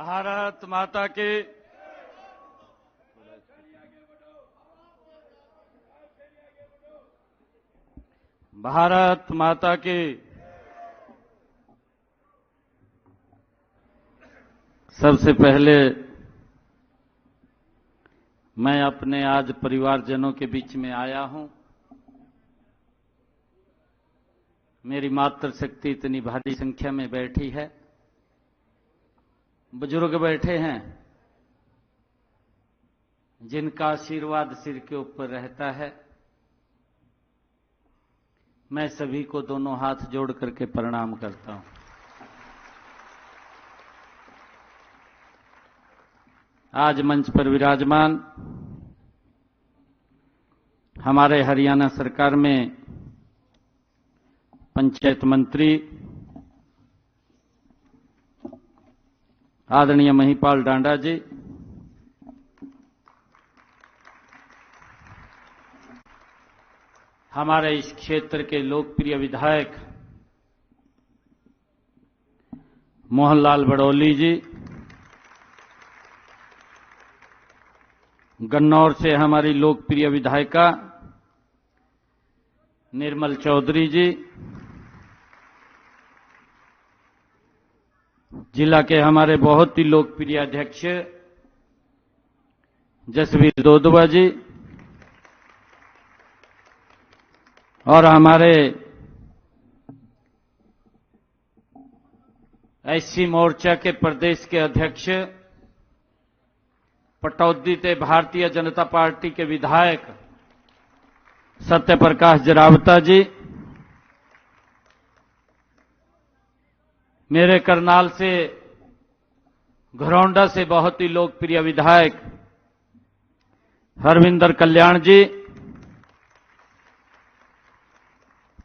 भारत माता की। भारत माता की। सबसे पहले मैं अपने आज परिवारजनों के बीच में आया हूं। मेरी मातृशक्ति इतनी भारी संख्या में बैठी है, बुजुर्ग बैठे हैं जिनका आशीर्वाद सिर के ऊपर रहता है। मैं सभी को दोनों हाथ जोड़ करके प्रणाम करता हूं। आज मंच पर विराजमान हमारे हरियाणा सरकार में पंचायत मंत्री आदरणीय महिपाल डांडा जी, हमारे इस क्षेत्र के लोकप्रिय विधायक मोहनलाल बड़ौली जी, गन्नौर से हमारी लोकप्रिय विधायिका निर्मल चौधरी जी, जिला के हमारे बहुत ही लोकप्रिय अध्यक्ष जसवीर दोदवा जी और हमारे एससी मोर्चा के प्रदेश के अध्यक्ष पटौदी से भारतीय जनता पार्टी के विधायक सत्यप्रकाश जरावता जी, मेरे करनाल से घरौंडा से बहुत ही लोकप्रिय विधायक हरविंदर कल्याण जी,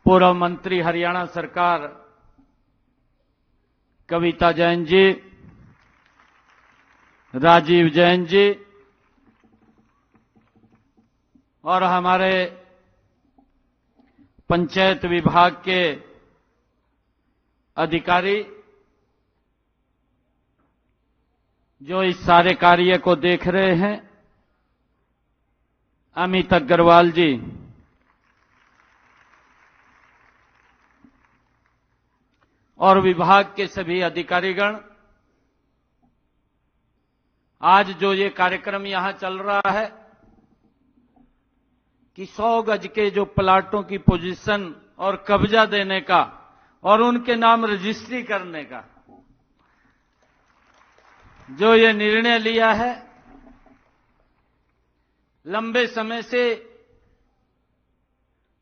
पूर्व मंत्री हरियाणा सरकार कविता जैन जी, राजीव जैन जी और हमारे पंचायत विभाग के अधिकारी जो इस सारे कार्य को देख रहे हैं, अमित अग्रवाल जी, और विभाग के सभी अधिकारीगण। आज जो ये कार्यक्रम यहां चल रहा है कि 100 गज के जो प्लाटों की पोजीशन और कब्जा देने का और उनके नाम रजिस्ट्री करने का जो ये निर्णय लिया है, लंबे समय से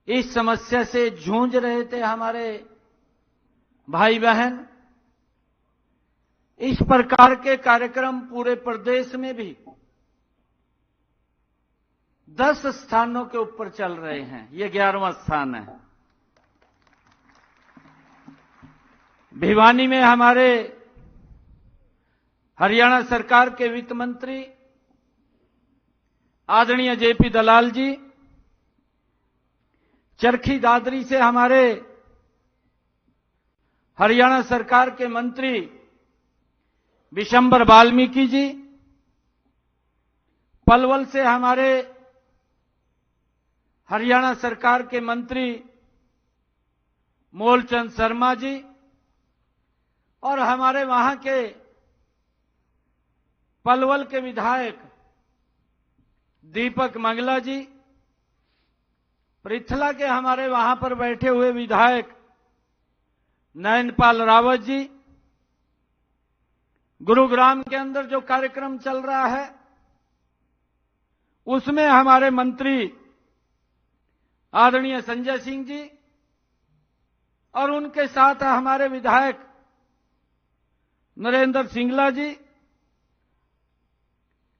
इस समस्या से जूझ रहे थे हमारे भाई बहन। इस प्रकार के कार्यक्रम पूरे प्रदेश में भी 10 स्थानों के ऊपर चल रहे हैं, ये 11वां स्थान है। भिवानी में हमारे हरियाणा सरकार के वित्त मंत्री आदरणीय जेपी दलाल जी, चरखी दादरी से हमारे हरियाणा सरकार के मंत्री विशंबर वाल्मीकि जी, पलवल से हमारे हरियाणा सरकार के मंत्री मोलचंद शर्मा जी और हमारे वहां के पलवल के विधायक दीपक मंगला जी, पृथला के हमारे वहां पर बैठे हुए विधायक नयनपाल रावत जी, गुरुग्राम के अंदर जो कार्यक्रम चल रहा है उसमें हमारे मंत्री आदरणीय संजय सिंह जी और उनके साथ हमारे विधायक नरेंद्र सिंगला जी।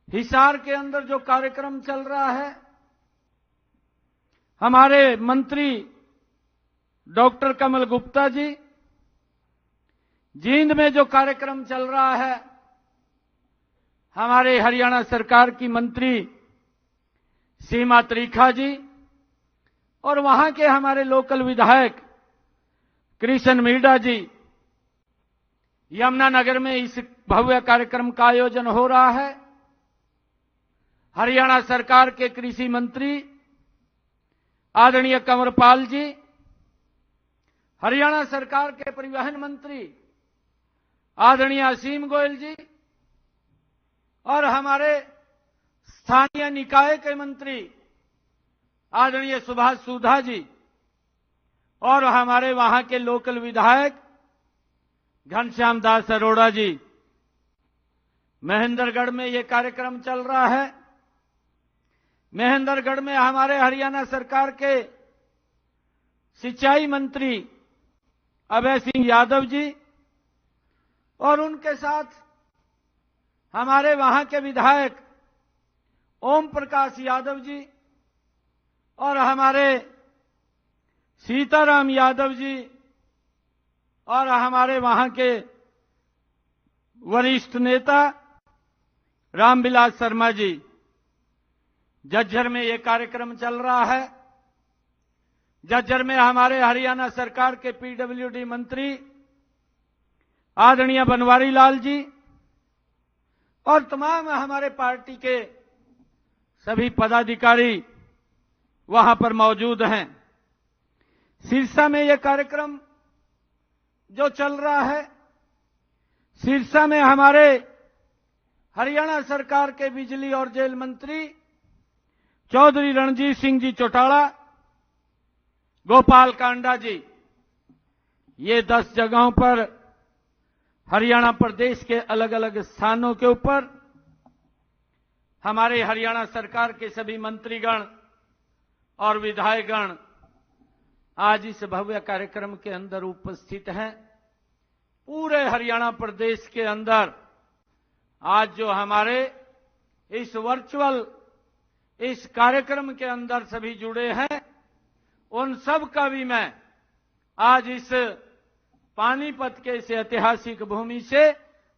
हिसार के अंदर जो कार्यक्रम चल रहा है, हमारे मंत्री डॉक्टर कमल गुप्ता जी। जींद में जो कार्यक्रम चल रहा है, हमारे हरियाणा सरकार की मंत्री सीमा त्रिखा जी और वहां के हमारे लोकल विधायक कृष्ण मीडा जी। यमुनानगर में इस भव्य कार्यक्रम का आयोजन हो रहा है। हरियाणा सरकार के कृषि मंत्री आदरणीय कंवरपाल जी, हरियाणा सरकार के परिवहन मंत्री आदरणीय असीम गोयल जी और हमारे स्थानीय निकाय के मंत्री आदरणीय सुभाष सुधा जी और हमारे वहां के लोकल विधायक घनश्याम दास अरोड़ा जी। महेंद्रगढ़ में ये कार्यक्रम चल रहा है। महेंद्रगढ़ में हमारे हरियाणा सरकार के सिंचाई मंत्री अभय सिंह यादव जी और उनके साथ हमारे वहां के विधायक ओम प्रकाश यादव जी और हमारे सीताराम यादव जी और हमारे वहां के वरिष्ठ नेता रामविलास शर्मा जी। झज्जर में ये कार्यक्रम चल रहा है। झज्जर में हमारे हरियाणा सरकार के पीडब्ल्यूडी मंत्री आदरणीय बनवारी लाल जी और तमाम हमारे पार्टी के सभी पदाधिकारी वहां पर मौजूद हैं। सिरसा में यह कार्यक्रम जो चल रहा है, सिरसा में हमारे हरियाणा सरकार के बिजली और जेल मंत्री चौधरी रणजीत सिंह जी चौटाला, गोपाल कांडा जी, ये 10 जगहों पर हरियाणा प्रदेश के अलग अलग स्थानों के ऊपर हमारे हरियाणा सरकार के सभी मंत्रीगण और विधायकगण आज इस भव्य कार्यक्रम के अंदर उपस्थित हैं। पूरे हरियाणा प्रदेश के अंदर आज जो हमारे इस वर्चुअल इस कार्यक्रम के अंदर सभी जुड़े हैं, उन सब का भी मैं आज इस पानीपत के इस ऐतिहासिक भूमि से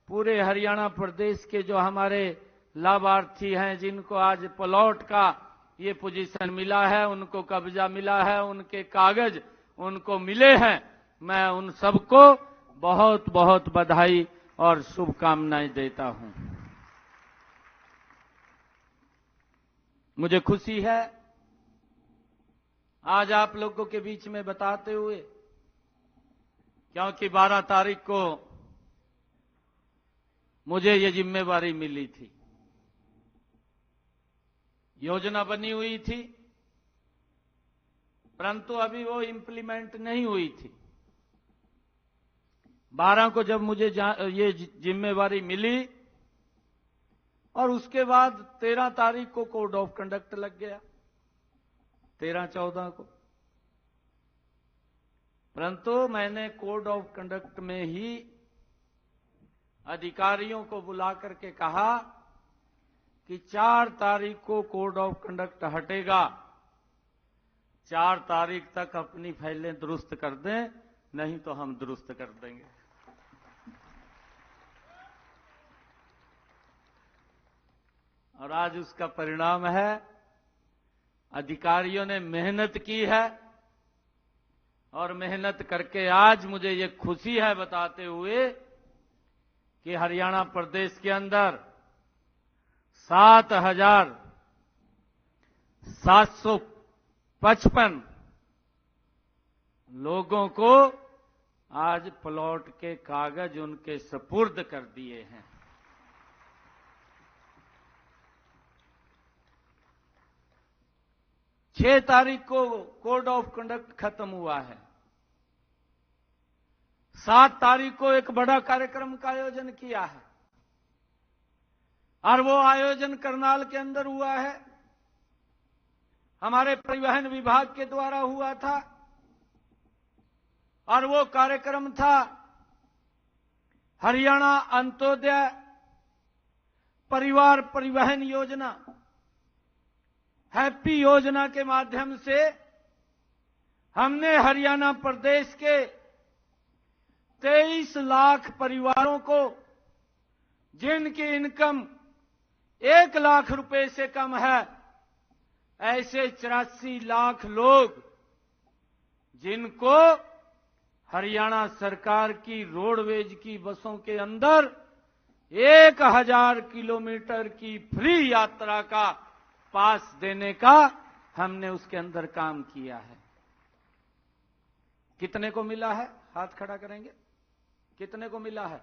पूरे हरियाणा प्रदेश के जो हमारे लाभार्थी हैं, जिनको आज प्लॉट का ये पोजीशन मिला है, उनको कब्जा मिला है, उनके कागज उनको मिले हैं, मैं उन सबको बहुत बहुत बधाई और शुभकामनाएं देता हूं। मुझे खुशी है आज आप लोगों के बीच में बताते हुए, क्योंकि 12 तारीख को मुझे ये जिम्मेवारी मिली थी। योजना बनी हुई थी, परंतु अभी वो इंप्लीमेंट नहीं हुई थी। 12 को जब मुझे ये जिम्मेवारी मिली और उसके बाद 13 तारीख को कोड ऑफ कंडक्ट लग गया, 13-14 को। परंतु मैंने कोड ऑफ कंडक्ट में ही अधिकारियों को बुला करके कहा कि 4 तारीख को कोड ऑफ कंडक्ट हटेगा, 4 तारीख तक अपनी फाइलें दुरुस्त कर दें, नहीं तो हम दुरुस्त कर देंगे। और आज उसका परिणाम है, अधिकारियों ने मेहनत की है और मेहनत करके आज मुझे ये खुशी है बताते हुए कि हरियाणा प्रदेश के अंदर 7,755 लोगों को आज प्लॉट के कागज उनके सुपुर्द कर दिए हैं। 6 तारीख को कोड ऑफ कंडक्ट खत्म हुआ है। 7 तारीख को एक बड़ा कार्यक्रम का आयोजन किया है और वो आयोजन करनाल के अंदर हुआ है, हमारे परिवहन विभाग के द्वारा हुआ था और वो कार्यक्रम था हरियाणा अंत्योदय परिवार परिवहन योजना, हैप्पी योजना के माध्यम से हमने हरियाणा प्रदेश के 23 लाख परिवारों को, जिनकी इनकम 1 लाख रुपए से कम है, ऐसे 84 लाख लोग जिनको हरियाणा सरकार की रोडवेज की बसों के अंदर 1000 किलोमीटर की फ्री यात्रा का पास देने का हमने उसके अंदर काम किया है। कितने को मिला है? हाथ खड़ा करेंगे। कितने को मिला है?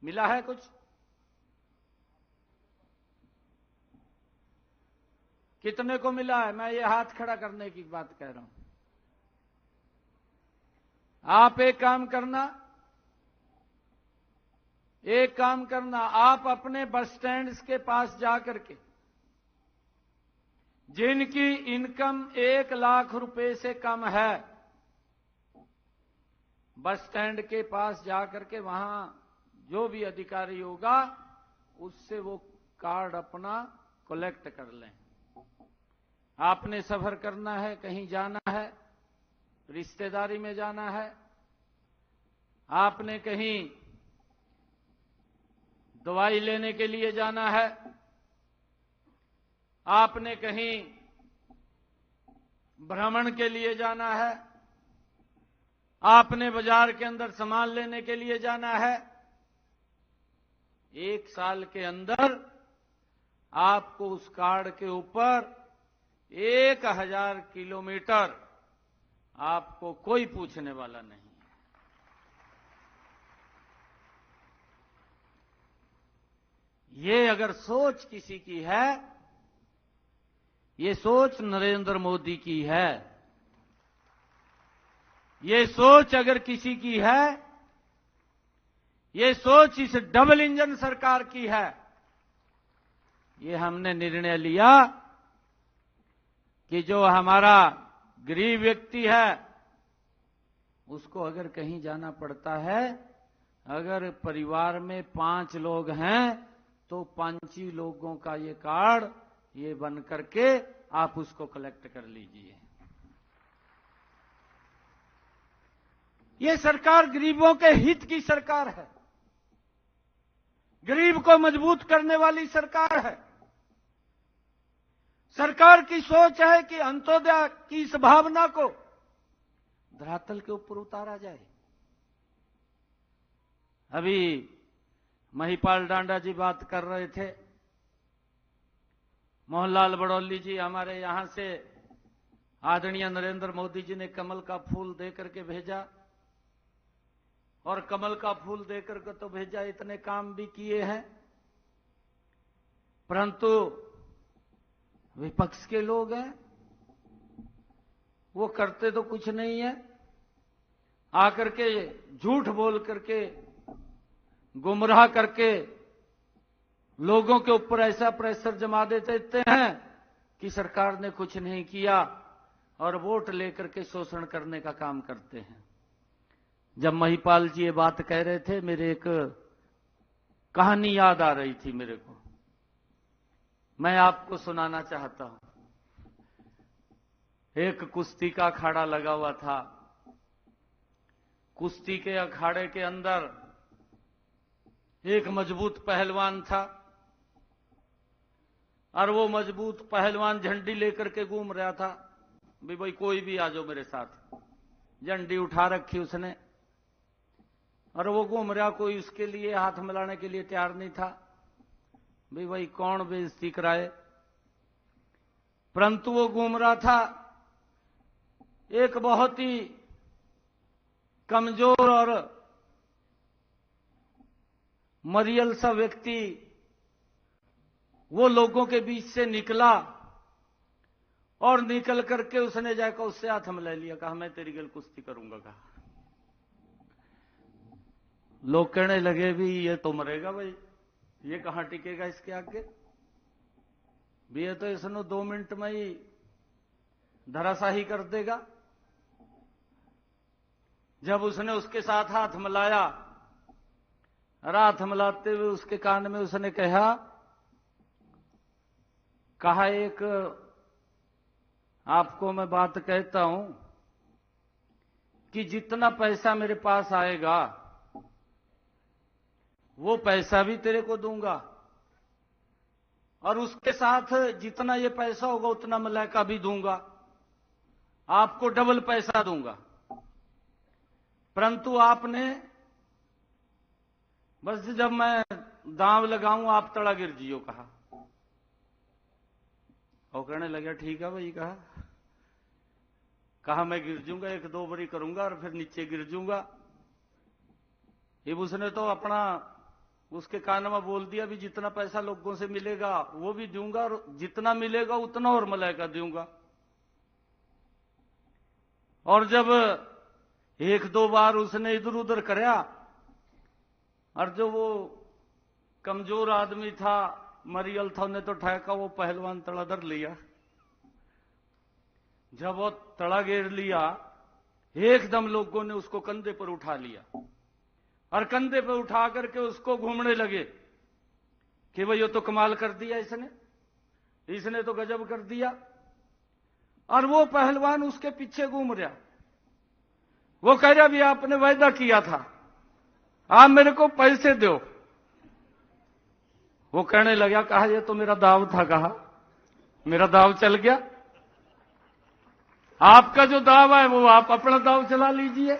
मिला है कुछ? कितने को मिला है? मैं ये हाथ खड़ा करने की बात कह रहा हूं। आप एक काम करना, आप अपने बस स्टैंड के पास जाकर के जिनकी इनकम 1 लाख रुपए से कम है, बस स्टैंड के पास जाकर के वहां जो भी अधिकारी होगा उससे वो कार्ड अपना कलेक्ट कर लें। आपने सफर करना है, कहीं जाना है, रिश्तेदारी में जाना है, आपने कहीं दवाई लेने के लिए जाना है, आपने कहीं भ्रमण के लिए जाना है, आपने बाजार के अंदर सामान लेने के लिए जाना है, 1 साल के अंदर आपको उस कार्ड के ऊपर 1000 किलोमीटर आपको कोई पूछने वाला नहीं। ये अगर सोच किसी की है, ये सोच नरेंद्र मोदी की है। ये सोच अगर किसी की है, ये सोच इस डबल इंजन सरकार की है। ये हमने निर्णय लिया कि जो हमारा गरीब व्यक्ति है उसको अगर कहीं जाना पड़ता है, अगर परिवार में 5 लोग हैं तो 5 ही लोगों का ये कार्ड ये बन करके आप उसको कलेक्ट कर लीजिए। ये सरकार गरीबों के हित की सरकार है, गरीब को मजबूत करने वाली सरकार है। सरकार की सोच है कि अंत्योदय की इस भावना को धरातल के ऊपर उतारा जाए। अभी महिपाल डांडा जी बात कर रहे थे, मोहनलाल बड़ौली जी हमारे यहां से आदरणीय नरेंद्र मोदी जी ने कमल का फूल देकर के भेजा, और कमल का फूल देकर के तो भेजा, इतने काम भी किए हैं, परंतु विपक्ष के लोग हैं वो करते तो कुछ नहीं है, आकर के झूठ बोल करके गुमराह करके लोगों के ऊपर ऐसा प्रेशर जमा देते हैं कि सरकार ने कुछ नहीं किया, और वोट लेकर के शोषण करने का काम करते हैं। जब महिपाल जी ये बात कह रहे थे, मेरे एक कहानी याद आ रही थी मेरे को, मैं आपको सुनाना चाहता हूं। एक कुश्ती का अखाड़ा लगा हुआ था। कुश्ती के अखाड़े के अंदर एक मजबूत पहलवान था, और वो मजबूत पहलवान झंडी लेकर के घूम रहा था। भाई कोई भी आ जाओ मेरे साथ। झंडी उठा रखी उसने, और वो घूम रहा, कोई उसके लिए हाथ मिलाने के लिए तैयार नहीं था। भाई कौन बेइज्जती कराए, परंतु वो घूम रहा था। एक बहुत ही कमजोर और मरियल सा व्यक्ति वो लोगों के बीच से निकला, और निकल करके उसने जाकर उससे हाथ मिला लिया, कहा मैं तेरी गल कुश्ती करूंगा। कहा, लोग कहने लगे भी ये तो मरेगा भाई, ये कहां टिकेगा इसके आगे भी, ये तो इसने 2 मिनट में ही धराशाही कर देगा। जब उसने उसके साथ हाथ मिलाया, हाथ मिलाते हुए उसके कान में उसने कहा एक आपको मैं बात कहता हूं कि जितना पैसा मेरे पास आएगा वो पैसा भी तेरे को दूंगा, और उसके साथ जितना ये पैसा होगा उतना मलाइका भी दूंगा, आपको डबल पैसा दूंगा। परंतु आपने बस जब मैं दांव लगाऊं आप तड़ा गिर जियो कहा। और कहने लगा ठीक है भाई। कहा मैं गिर जूंगा, 1-2 बारी करूंगा और फिर नीचे गिर जूंगा। ये उसने तो अपना उसके कान में बोल दिया भी जितना पैसा लोगों से मिलेगा वो भी दूंगा और जितना मिलेगा उतना और मलाइका दूंगा। और जब 1-2 बार उसने इधर उधर कराया और जो वो कमजोर आदमी था मरियल था उन्हें तो ठहका वो पहलवान तड़ा धर लिया। जब वो तड़ा गिर लिया एकदम लोगों ने उसको कंधे पर उठा लिया और कंधे पर उठा करके उसको घूमने लगे कि भाई ये तो कमाल कर दिया इसने तो गजब कर दिया। और वो पहलवान उसके पीछे घूम रहा। वो कह रहा भी आपने वायदा किया था, आप मेरे को पैसे दो। वो कहने लगा कहा ये तो मेरा दाव था। कहा मेरा दाव चल गया। आपका जो दाव है वो आप अपना दाव चला लीजिए।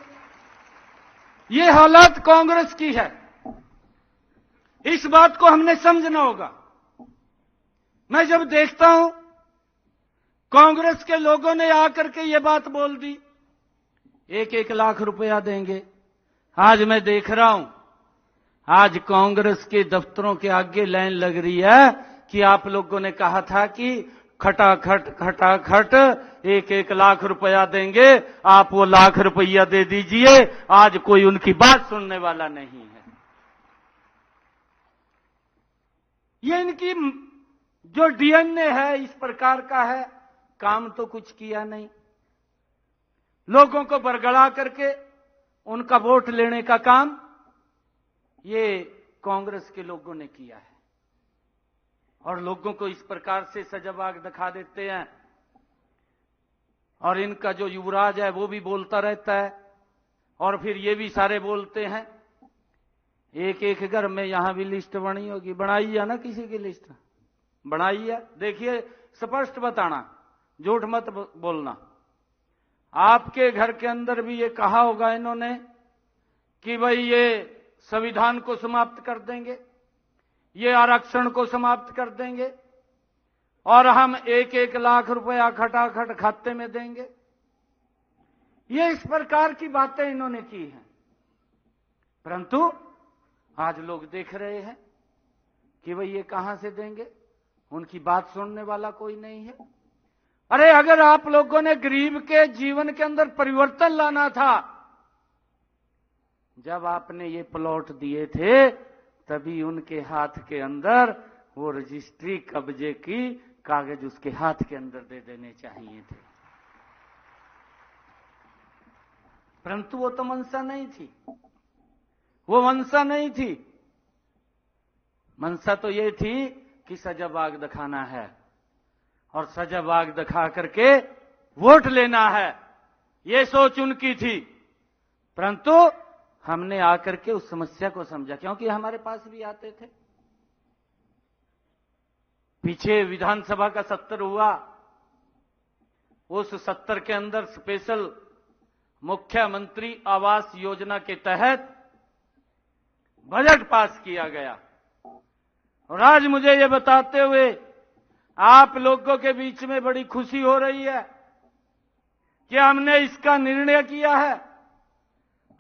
ये हालात कांग्रेस की है। इस बात को हमने समझना होगा। मैं जब देखता हूं कांग्रेस के लोगों ने आकर के ये बात बोल दी 1-1 लाख रुपया देंगे। आज मैं देख रहा हूं आज कांग्रेस के दफ्तरों के आगे लाइन लग रही है कि आप लोगों ने कहा था कि खटाखट 1-1 लाख रुपया देंगे, आप वो लाख रुपया दे दीजिए। आज कोई उनकी बात सुनने वाला नहीं है। ये इनकी जो डीएनए है इस प्रकार का है। काम तो कुछ किया नहीं, लोगों को बरगला करके उनका वोट लेने का काम ये कांग्रेस के लोगों ने किया है। और लोगों को इस प्रकार से सजाबाग दिखा देते हैं। और इनका जो युवराज है वो भी बोलता रहता है और फिर ये भी सारे बोलते हैं। एक घर में यहां भी लिस्ट बनी होगी, बनाई है ना, किसी की लिस्ट बनाई है। देखिए स्पष्ट बताना, झूठ मत बोलना। आपके घर के अंदर भी ये कहा होगा इन्होंने कि भाई ये संविधान को समाप्त कर देंगे, ये आरक्षण को समाप्त कर देंगे और हम 1-1 लाख रुपया खटाखट खाते में देंगे। ये इस प्रकार की बातें इन्होंने की हैं। परंतु आज लोग देख रहे हैं कि भाई ये कहां से देंगे, उनकी बात सुनने वाला कोई नहीं है। अरे अगर आप लोगों ने गरीब के जीवन के अंदर परिवर्तन लाना था, जब आपने ये प्लॉट दिए थे तभी उनके हाथ के अंदर वो रजिस्ट्री कब्जे की कागज उसके हाथ के अंदर दे देने चाहिए थे। परंतु वो तो मंशा नहीं थी, वो मंशा नहीं थी। मंशा तो ये थी कि सजाबाग दिखाना है और सजाबाग दिखा करके वोट लेना है, ये सोच उनकी थी। परंतु हमने आकर के उस समस्या को समझा, क्योंकि हमारे पास भी आते थे। पीछे विधानसभा का 70 हुआ, उस 70 के अंदर स्पेशल मुख्यमंत्री आवास योजना के तहत बजट पास किया गया। और आज मुझे ये बताते हुए आप लोगों के बीच में बड़ी खुशी हो रही है कि हमने इसका निर्णय किया है।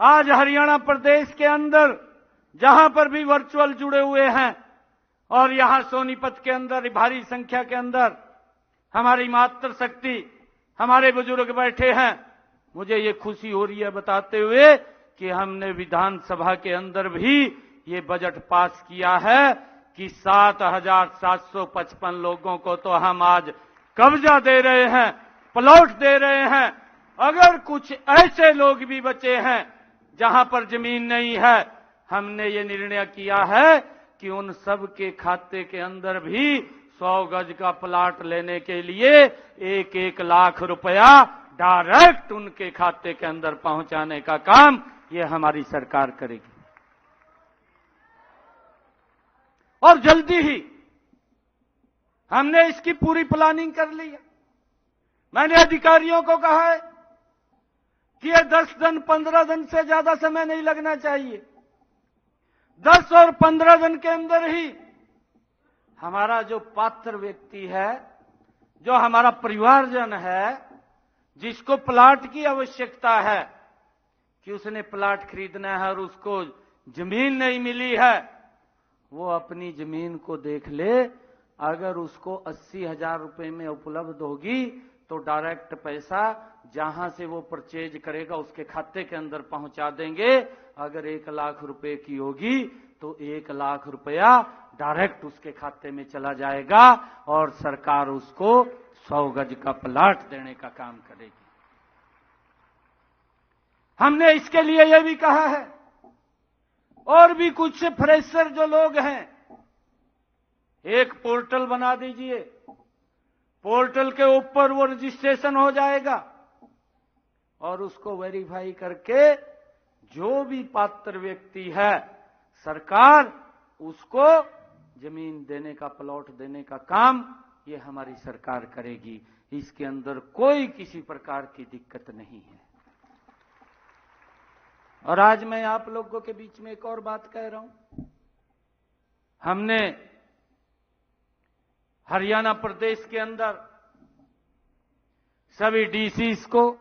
आज हरियाणा प्रदेश के अंदर जहां पर भी वर्चुअल जुड़े हुए हैं और यहां सोनीपत के अंदर भारी संख्या के अंदर हमारी मातृशक्ति, हमारे बुजुर्ग बैठे हैं, मुझे ये खुशी हो रही है बताते हुए कि हमने विधानसभा के अंदर भी ये बजट पास किया है कि 7,755 लोगों को तो हम आज कब्जा दे रहे हैं, प्लॉट दे रहे हैं। अगर कुछ ऐसे लोग भी बचे हैं जहां पर जमीन नहीं है, हमने ये निर्णय किया है कि उन सब के खाते के अंदर भी 100 गज का प्लाट लेने के लिए 1-1 लाख रुपया डायरेक्ट उनके खाते के अंदर पहुंचाने का काम ये हमारी सरकार करेगी। और जल्दी ही हमने इसकी पूरी प्लानिंग कर ली है। मैंने अधिकारियों को कहा है कि ये 10 दिन 15 दिन से ज्यादा समय नहीं लगना चाहिए। 10 और 15 दिन के अंदर ही हमारा जो पात्र व्यक्ति है, जो हमारा परिवारजन है, जिसको प्लाट की आवश्यकता है कि उसने प्लाट खरीदना है और उसको जमीन नहीं मिली है, वो अपनी जमीन को देख ले। अगर उसको 80,000 रुपए में उपलब्ध होगी तो डायरेक्ट पैसा जहां से वो परचेज करेगा उसके खाते के अंदर पहुंचा देंगे। अगर 1 लाख रुपए की होगी तो 1 लाख रुपया डायरेक्ट उसके खाते में चला जाएगा और सरकार उसको 100 गज का प्लाट देने का काम करेगी। हमने इसके लिए यह भी कहा है, और भी कुछ फ्रेशर जो लोग हैं, एक पोर्टल बना दीजिए, पोर्टल के ऊपर वो रजिस्ट्रेशन हो जाएगा और उसको वेरीफाई करके जो भी पात्र व्यक्ति है, सरकार उसको जमीन देने का, प्लॉट देने का काम ये हमारी सरकार करेगी। इसके अंदर कोई किसी प्रकार की दिक्कत नहीं है। और आज मैं आप लोगों के बीच में एक और बात कह रहा हूं। हमने हरियाणा प्रदेश के अंदर सभी डीसीज को,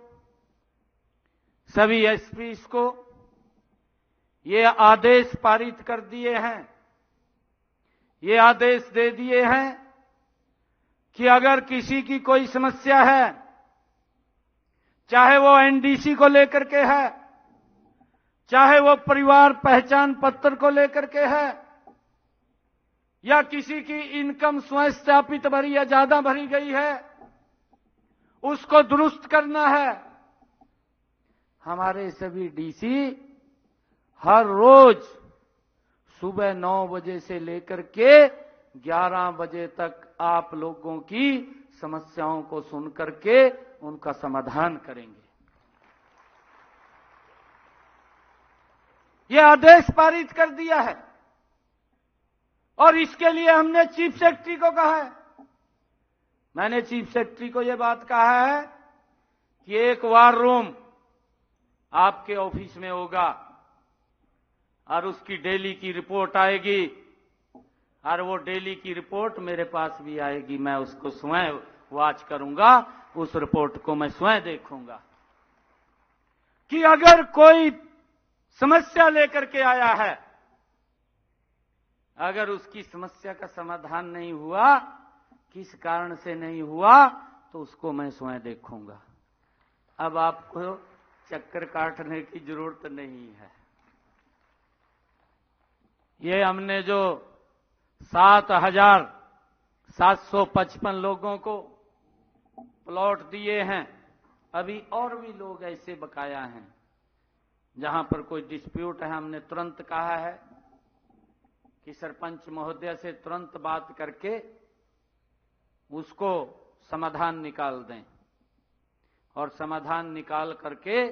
सभी एसपीज को ये आदेश पारित कर दिए हैं, ये आदेश दे दिए हैं कि अगर किसी की कोई समस्या है, चाहे वो एनडीसी को लेकर के है, चाहे वो परिवार पहचान पत्र को लेकर के है, या किसी की इनकम स्वयं सत्यापित भरी या ज्यादा भरी गई है, उसको दुरुस्त करना है, हमारे सभी डीसी हर रोज सुबह 9 बजे से लेकर के 11 बजे तक आप लोगों की समस्याओं को सुन करके उनका समाधान करेंगे। यह आदेश पारित कर दिया है और इसके लिए हमने चीफ सेक्रेटरी को कहा है। मैंने चीफ सेक्रेटरी को यह बात कहा है कि एक वार रूम आपके ऑफिस में होगा और उसकी डेली की रिपोर्ट आएगी और वो डेली की रिपोर्ट मेरे पास भी आएगी। मैं उसको स्वयं वॉच करूंगा, उस रिपोर्ट को मैं स्वयं देखूंगा कि अगर कोई समस्या लेकर के आया है, अगर उसकी समस्या का समाधान नहीं हुआ, किस कारण से नहीं हुआ, तो उसको मैं स्वयं देखूंगा। अब आपको चक्कर काटने की जरूरत नहीं है। ये हमने जो 7,755 लोगों को प्लॉट दिए हैं, अभी और भी लोग ऐसे बकाया हैं जहां पर कोई डिस्प्यूट है। हमने तुरंत कहा है कि सरपंच महोदय से तुरंत बात करके उसको समाधान निकाल दें और समाधान निकाल करके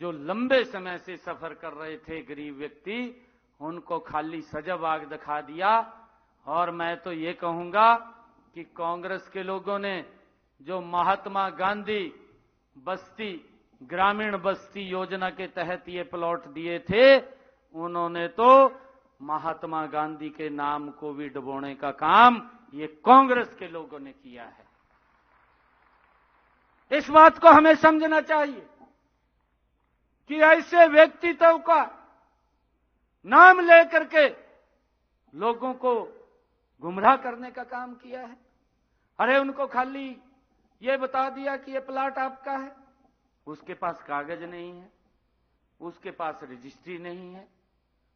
जो लंबे समय से सफर कर रहे थे गरीब व्यक्ति, उनको खाली सजाबाग दिखा दिया। और मैं तो ये कहूंगा कि कांग्रेस के लोगों ने जो महात्मा गांधी बस्ती, ग्रामीण बस्ती योजना के तहत ये प्लॉट दिए थे, उन्होंने तो महात्मा गांधी के नाम को भी डुबोने का काम ये कांग्रेस के लोगों ने किया है। इस बात को हमें समझना चाहिए कि ऐसे व्यक्तित्व का नाम लेकर के लोगों को गुमराह करने का काम किया है। अरे उनको खाली ये बता दिया कि ये प्लाट आपका है, उसके पास कागज नहीं है, उसके पास रजिस्ट्री नहीं है,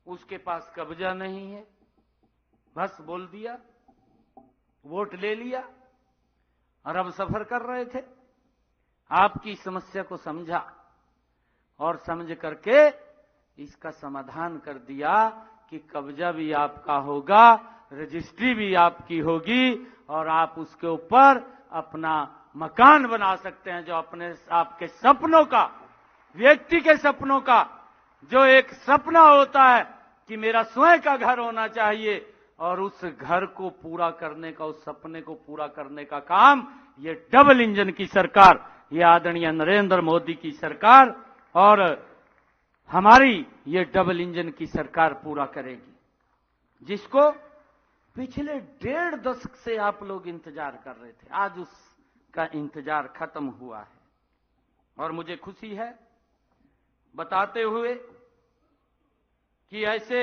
उसके पास कब्जा नहीं है, बस बोल दिया, वोट ले लिया और अब सफर कर रहे थे। आपकी समस्या को समझा और समझ करके इसका समाधान कर दिया कि कब्जा भी आपका होगा, रजिस्ट्री भी आपकी होगी और आप उसके ऊपर अपना मकान बना सकते हैं, जो अपने आपके सपनों का, व्यक्ति के सपनों का जो एक सपना होता है कि मेरा स्वयं का घर होना चाहिए, और उस घर को पूरा करने का, उस सपने को पूरा करने का काम ये डबल इंजन की सरकार, ये आदरणीय नरेंद्र मोदी की सरकार और हमारी ये डबल इंजन की सरकार पूरा करेगी, जिसको पिछले 1.5 दशक से आप लोग इंतजार कर रहे थे। आज उसका इंतजार खत्म हुआ है और मुझे खुशी है बताते हुए कि ऐसे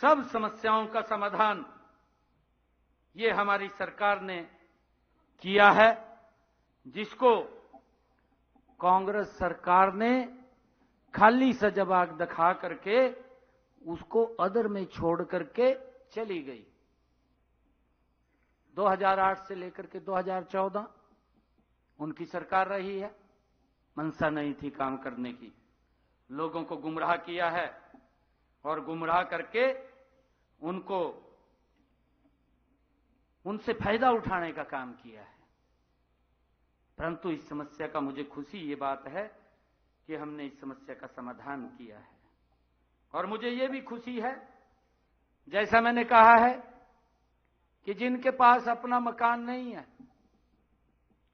सब समस्याओं का समाधान ये हमारी सरकार ने किया है, जिसको कांग्रेस सरकार ने खाली सजबाग दिखा करके उसको अदर में छोड़ करके चली गई। 2008 से लेकर के 2014 उनकी सरकार रही है, मंशा नहीं थी काम करने की, लोगों को गुमराह किया है और गुमराह करके उनसे फायदा उठाने का काम किया है। परंतु इस समस्या का मुझे खुशी ये बात है कि हमने इस समस्या का समाधान किया है और मुझे ये भी खुशी है, जैसा मैंने कहा है, कि जिनके पास अपना मकान नहीं है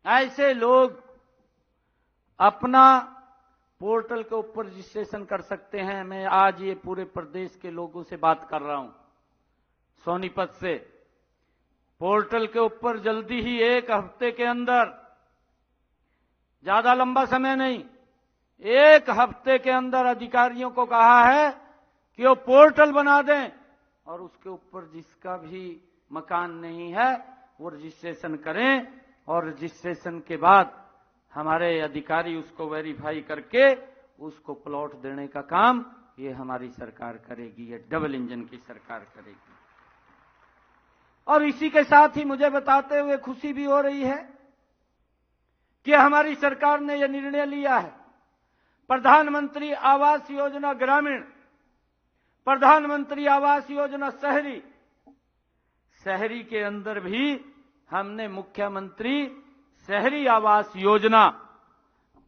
ऐसे लोग अपना पोर्टल के ऊपर रजिस्ट्रेशन कर सकते हैं। मैं आज ये पूरे प्रदेश के लोगों से बात कर रहा हूं, सोनीपत से। पोर्टल के ऊपर जल्दी ही 1 हफ्ते के अंदर, ज्यादा लंबा समय नहीं, 1 हफ्ते के अंदर अधिकारियों को कहा है कि वो पोर्टल बना दें और उसके ऊपर जिसका भी मकान नहीं है वो रजिस्ट्रेशन करें और रजिस्ट्रेशन के बाद हमारे अधिकारी उसको वेरीफाई करके उसको प्लॉट देने का काम ये हमारी सरकार करेगी, ये डबल इंजन की सरकार करेगी। और इसी के साथ ही मुझे बताते हुए खुशी भी हो रही है कि हमारी सरकार ने यह निर्णय लिया है, प्रधानमंत्री आवास योजना ग्रामीण, प्रधानमंत्री आवास योजना शहरी, शहरी के अंदर भी हमने मुख्यमंत्री शहरी आवास योजना,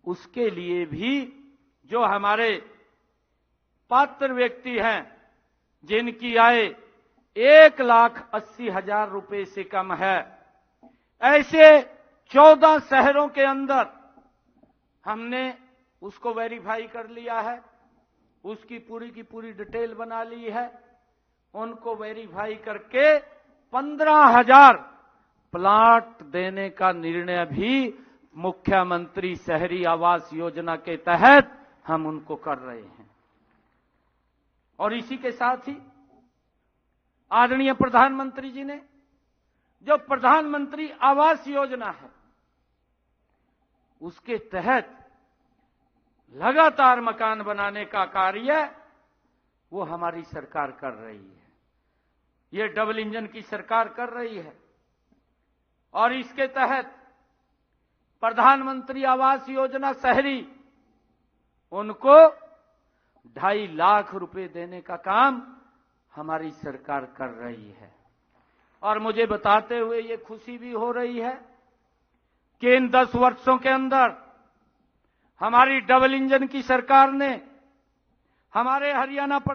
उसके लिए भी जो हमारे पात्र व्यक्ति हैं जिनकी आय 1,80,000 रुपए से कम है, ऐसे 14 शहरों के अंदर हमने उसको वेरीफाई कर लिया है, उसकी पूरी की पूरी डिटेल बना ली है, उनको वेरीफाई करके 15,000 प्लाट देने का निर्णय भी मुख्यमंत्री शहरी आवास योजना के तहत हम उनको कर रहे हैं। और इसी के साथ ही आदरणीय प्रधानमंत्री जी ने जो प्रधानमंत्री आवास योजना है उसके तहत लगातार मकान बनाने का कार्य वो हमारी सरकार कर रही है, ये डबल इंजन की सरकार कर रही है। और इसके तहत प्रधानमंत्री आवास योजना शहरी, उनको 2.5 लाख रुपए देने का काम हमारी सरकार कर रही है। और मुझे बताते हुए ये खुशी भी हो रही है कि इन 10 वर्षों के अंदर हमारी डबल इंजन की सरकार ने हमारे हरियाणा